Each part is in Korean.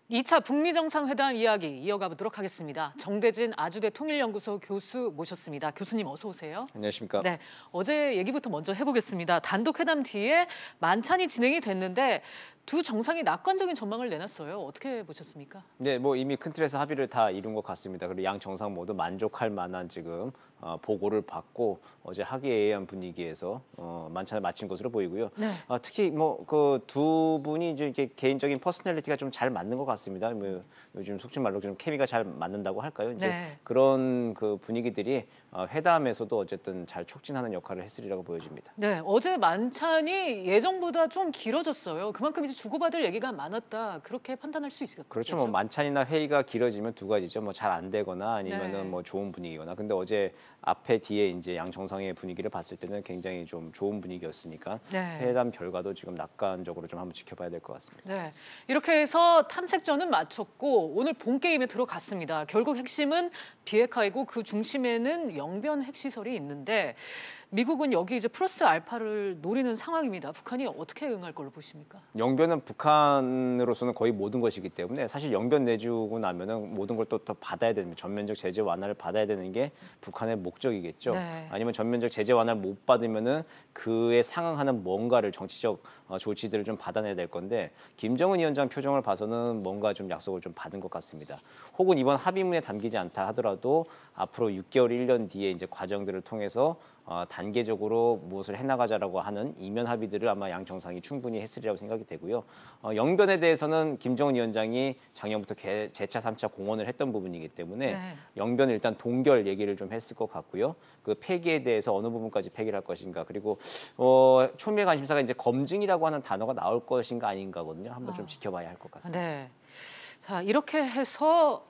2차 북미 정상회담 이야기 이어가 보도록 하겠습니다. 정대진 아주대 통일연구소 교수 모셨습니다. 교수님 어서 오세요. 안녕하십니까. 네, 어제 얘기부터 먼저 해보겠습니다. 단독 회담 뒤에 만찬이 진행이 됐는데 두 정상이 낙관적인 전망을 내놨어요. 어떻게 보셨습니까? 네, 뭐 이미 큰 틀에서 합의를 다 이룬 것 같습니다. 그리고 양 정상 모두 만족할 만한 지금 보고를 받고 어제 화기애애한 분위기에서 만찬을 마친 것으로 보이고요. 네. 특히 뭐 그 두 분이 이제 이렇게 개인적인 퍼스널리티가 좀 잘 맞는 것 같습니다. 뭐 요즘 속칭 말로 좀 케미가 잘 맞는다고 할까요? 이제 네. 그런 그 분위기들이 회담에서도 어쨌든 잘 촉진하는 역할을 했으리라고 보여집니다. 네, 어제 만찬이 예정보다 좀 길어졌어요. 그만큼 이제 주고받을 얘기가 많았다. 그렇게 판단할 수 있겠죠. 그렇죠. 뭐 만찬이나 회의가 길어지면 두 가지죠. 뭐 잘 안 되거나 아니면은 네. 뭐 좋은 분위기거나. 근데 어제 앞에 뒤에 이제 양 정상의 분위기를 봤을 때는 굉장히 좀 좋은 분위기였으니까 네. 회담 결과도 지금 낙관적으로 좀 한번 지켜봐야 될 것 같습니다. 네, 이렇게 해서 탐색전은 마쳤고 오늘 본 게임에 들어갔습니다. 결국 핵심은 비핵화이고 그 중심에는 영변 핵시설이 있는데 미국은 여기 이제 플러스 알파를 노리는 상황입니다. 북한이 어떻게 응할 걸로 보십니까? 영변은 북한으로서는 거의 모든 것이기 때문에 사실 영변 내주고 나면은 모든 걸 또 받아야 되는 전면적 제재 완화를 받아야 되는 게 북한의 목적이겠죠. 네. 아니면 전면적 제재 완화를 못 받으면은 그에 상응하는 뭔가를 정치적 조치들을 좀 받아내야 될 건데 김정은 위원장 표정을 봐서는 뭔가 좀 약속을 좀 받은 것 같습니다. 혹은 이번 합의문에 담기지 않다 하더라도 앞으로 6개월, 1년 뒤에 이제 과정들을 통해서 단계적으로 무엇을 해나가자라고 하는 이면 합의들을 아마 양 정상이 충분히 했으리라고 생각이 되고요. 영변에 대해서는 김정은 위원장이 작년부터 재차 3차 공언을 했던 부분이기 때문에 네. 영변을 일단 동결 얘기를 좀 했을 것 같고요. 그 폐기에 대해서 어느 부분까지 폐기를 할 것인가 그리고 초미의 관심사가 이제 검증이라고 하는 단어가 나올 것인가 아닌가거든요. 한번 좀 지켜봐야 할 것 같습니다. 네. 자, 이렇게 해서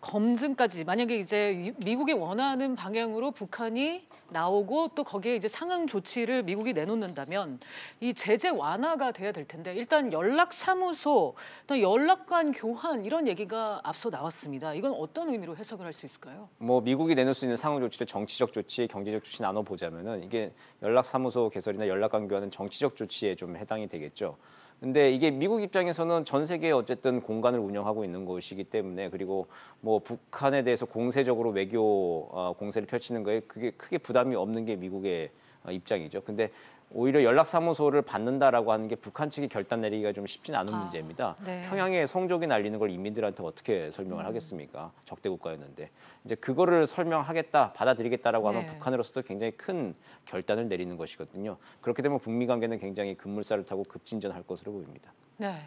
검증까지 만약에 이제 미국이 원하는 방향으로 북한이 나오고 또 거기에 이제 상응 조치를 미국이 내놓는다면 이 제재 완화가 돼야 될 텐데 일단 연락사무소, 또 연락관 교환 이런 얘기가 앞서 나왔습니다. 이건 어떤 의미로 해석을 할 수 있을까요? 뭐 미국이 내놓을 수 있는 상응 조치를 정치적 조치, 경제적 조치 나눠 보자면은 이게 연락사무소 개설이나 연락관 교환은 정치적 조치에 좀 해당이 되겠죠. 근데 이게 미국 입장에서는 전 세계에 어쨌든 공간을 운영하고 있는 것이기 때문에 그리고 뭐 북한에 대해서 공세적으로 외교 공세를 펼치는 거에 그게 크게 부담이 없는 게 미국의 입장이죠. 근데 오히려 연락사무소를 받는다라고 하는 게 북한 측이 결단 내리기가 좀 쉽지는 않은 문제입니다. 네. 평양에 성적이 날리는 걸 인민들한테 어떻게 설명을 하겠습니까? 적대 국가였는데 이제 그거를 설명하겠다, 받아들이겠다라고 하면 네. 북한으로서도 굉장히 큰 결단을 내리는 것이거든요. 그렇게 되면 북미 관계는 굉장히 급물살을 타고 급진전할 것으로 보입니다. 네.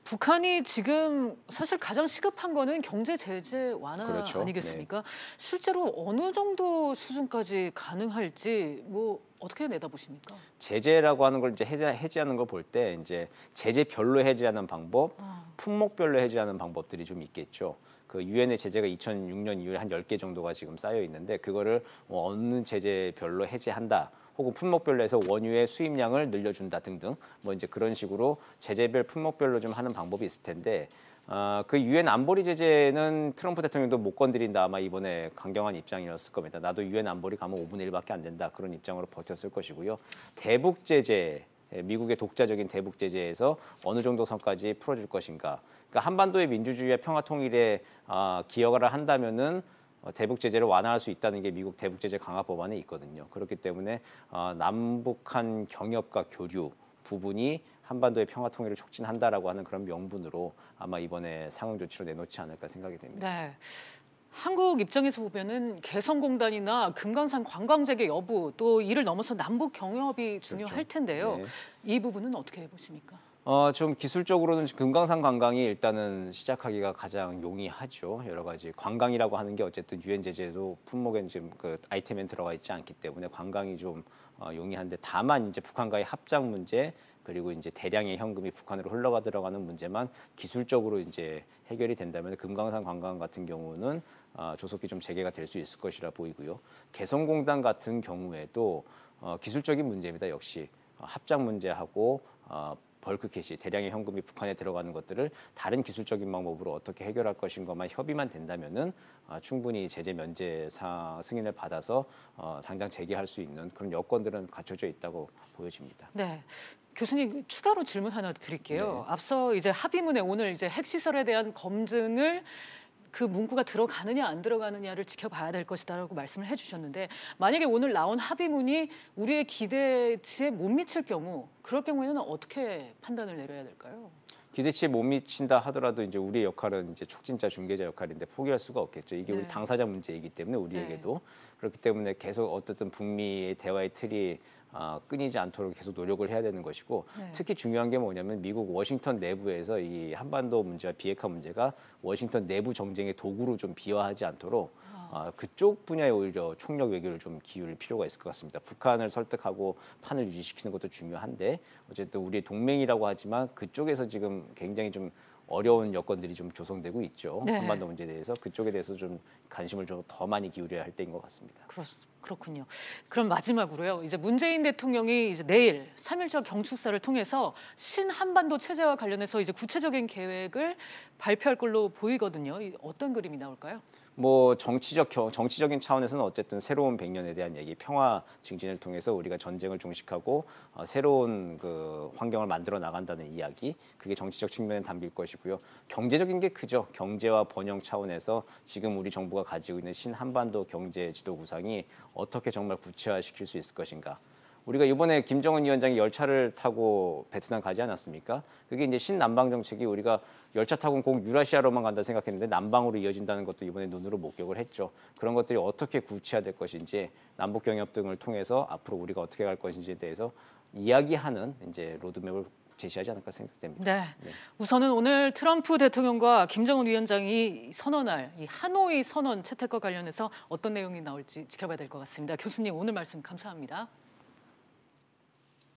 북한이 지금 사실 가장 시급한 거는 경제 제재 완화 그렇죠. 아니겠습니까? 실제로 어느 정도 수준까지 가능할지 뭐 어떻게 내다보십니까? 제재라고 하는 걸 이제 해제하는 걸 볼 때 이제 제재별로 해제하는 방법, 품목별로 해제하는 방법들이 좀 있겠죠. 그 유엔의 제재가 2006년 이후에 한 10개 정도가 지금 쌓여 있는데 그거를 뭐 어느 제재별로 해제한다. 혹은 품목별로 해서 원유의 수입량을 늘려준다 등등 뭐 이제 그런 식으로 제재별 품목별로 좀 하는 방법이 있을 텐데 그 유엔 안보리 제재는 트럼프 대통령도 못 건드린다 아마 이번에 강경한 입장이었을 겁니다. 나도 유엔 안보리 가면 5분의 1밖에 안 된다 그런 입장으로 버텼을 것이고요. 대북 제재 미국의 독자적인 대북 제재에서 어느 정도 선까지 풀어줄 것인가. 그러니까 한반도의 민주주의와 평화 통일에 기여를 한다면은 대북 제재를 완화할 수 있다는 게 미국 대북 제재 강화 법안에 있거든요. 그렇기 때문에 남북한 경협과 교류 부분이 한반도의 평화 통일을 촉진한다라고 하는 그런 명분으로 아마 이번에 상응 조치로 내놓지 않을까 생각이 됩니다. 네. 한국 입장에서 보면은 개성공단이나 금강산 관광재개 여부 또 이를 넘어서 남북 경협이 중요할 텐데요. 네. 이 부분은 어떻게 보십니까? 좀 기술적으로는 금강산 관광이 일단은 시작하기가 가장 용이하죠. 여러 가지 관광이라고 하는 게 어쨌든 유엔 제재도 품목에 지금 그 아이템에 들어가 있지 않기 때문에 관광이 좀 용이한데 다만 이제 북한과의 합작 문제 그리고 이제 대량의 현금이 북한으로 흘러가 들어가는 문제만 기술적으로 이제 해결이 된다면 금강산 관광 같은 경우는 조속히 좀 재개가 될 수 있을 것이라 보이고요. 개성공단 같은 경우에도 기술적인 문제입니다. 역시 합작 문제하고 벌크 캐시, 대량의 현금이 북한에 들어가는 것들을 다른 기술적인 방법으로 어떻게 해결할 것인가만 협의만 된다면은 충분히 제재 면제 승인을 받아서 당장 재개할 수 있는 그런 여건들은 갖춰져 있다고 보여집니다. 네. 교수님 추가로 질문 하나 드릴게요. 네. 앞서 이제 합의문에 오늘 이제 핵시설에 대한 검증을 그 문구가 들어가느냐 안 들어가느냐를 지켜봐야 될 것이다라고 말씀을 해주셨는데 만약에 오늘 나온 합의문이 우리의 기대치에 못 미칠 경우 그럴 경우에는 어떻게 판단을 내려야 될까요? 기대치에 못 미친다 하더라도 이제 우리의 역할은 이제 촉진자 중개자 역할인데 포기할 수가 없겠죠. 이게 우리 당사자 문제이기 때문에 우리에게도 그렇기 때문에 계속 어떻든 북미의 대화의 틀이 끊이지 않도록 계속 노력을 해야 되는 것이고 특히 중요한 게 뭐냐면 미국 워싱턴 내부에서 이 한반도 문제와 비핵화 문제가 워싱턴 내부 정쟁의 도구로 좀 비화하지 않도록 그쪽 분야에 오히려 총력 외교를 좀 기울일 필요가 있을 것 같습니다. 북한을 설득하고 판을 유지시키는 것도 중요한데 어쨌든 우리의 동맹이라고 하지만 그쪽에서 지금 굉장히 좀 어려운 여건들이 좀 조성되고 있죠. 한반도 문제에 대해서 그쪽에 대해서 좀 관심을 좀 더 많이 기울여야 할 때인 것 같습니다. 그렇군요. 그럼 마지막으로요. 이제 문재인 대통령이 이제 내일 3.1절 경축사를 통해서 신한반도 체제와 관련해서 이제 구체적인 계획을 발표할 걸로 보이거든요. 어떤 그림이 나올까요? 뭐 정치적인 차원에서는 어쨌든 새로운 100년에 대한 얘기, 평화 증진을 통해서 우리가 전쟁을 종식하고 새로운 그 환경을 만들어 나간다는 이야기, 그게 정치적 측면에 담길 것이고요. 경제적인 게 크죠. 경제와 번영 차원에서 지금 우리 정부가 가지고 있는 신한반도 경제 지도 구상이 어떻게 정말 구체화시킬 수 있을 것인가. 우리가 이번에 김정은 위원장이 열차를 타고 베트남 가지 않았습니까? 그게 이제 신남방 정책이 우리가 열차 타고 꼭 유라시아로만 간다 생각했는데 남방으로 이어진다는 것도 이번에 눈으로 목격을 했죠. 그런 것들이 어떻게 구체화될 것인지 남북 경협 등을 통해서 앞으로 우리가 어떻게 갈 것인지에 대해서 이야기하는 이제 로드맵을 제시하지 않을까 생각됩니다. 네. 우선은 오늘 트럼프 대통령과 김정은 위원장이 선언할 이 하노이 선언 채택과 관련해서 어떤 내용이 나올지 지켜봐야 될 것 같습니다. 교수님 오늘 말씀 감사합니다.